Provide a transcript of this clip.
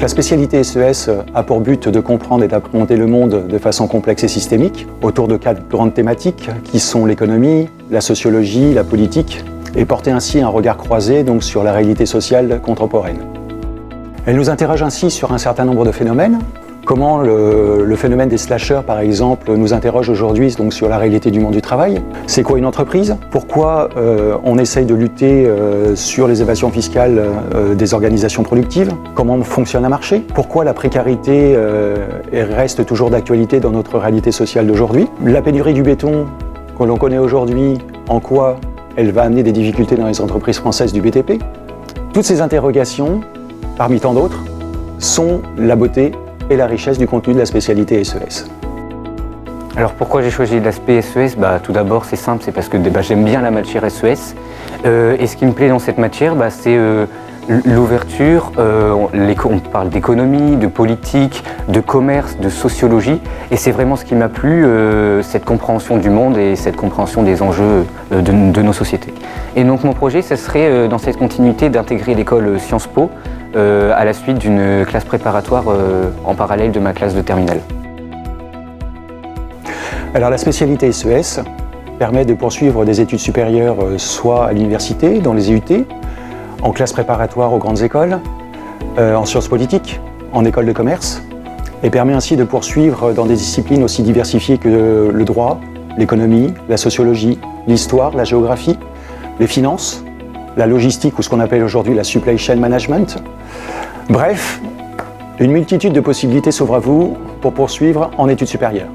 La spécialité SES a pour but de comprendre et d'appréhender le monde de façon complexe et systémique, autour de 4 grandes thématiques qui sont l'économie, la sociologie, la politique, et porter ainsi un regard croisé donc, sur la réalité sociale contemporaine. Elle nous interroge ainsi sur un certain nombre de phénomènes. Comment le phénomène des slasheurs, par exemple, nous interroge aujourd'hui donc, sur la réalité du monde du travail. C'est quoi une entreprise? Pourquoi on essaye de lutter sur les évasions fiscales des organisations productives? Comment fonctionne un marché? Pourquoi la précarité reste toujours d'actualité dans notre réalité sociale d'aujourd'hui? La pénurie du béton que l'on connaît aujourd'hui, en quoi elle va amener des difficultés dans les entreprises françaises du BTP? Toutes ces interrogations, parmi tant d'autres, sont la beauté et la richesse du contenu de la spécialité SES. Alors pourquoi j'ai choisi l'aspect SES? Tout d'abord c'est simple, c'est parce que j'aime bien la matière SES et ce qui me plaît dans cette matière c'est l'ouverture, on parle d'économie, de politique, de commerce, de sociologie et c'est vraiment ce qui m'a plu, cette compréhension du monde et cette compréhension des enjeux de nos sociétés. Et donc mon projet ce serait dans cette continuité d'intégrer l'école Sciences Po à la suite d'une classe préparatoire en parallèle de ma classe de terminale. Alors la spécialité SES permet de poursuivre des études supérieures soit à l'université, dans les IUT, en classe préparatoire aux grandes écoles, en sciences politiques, en école de commerce, et permet ainsi de poursuivre dans des disciplines aussi diversifiées que le droit, l'économie, la sociologie, l'histoire, la géographie, les finances, la logistique ou ce qu'on appelle aujourd'hui la supply chain management. Bref, une multitude de possibilités s'offrent à vous pour poursuivre en études supérieures.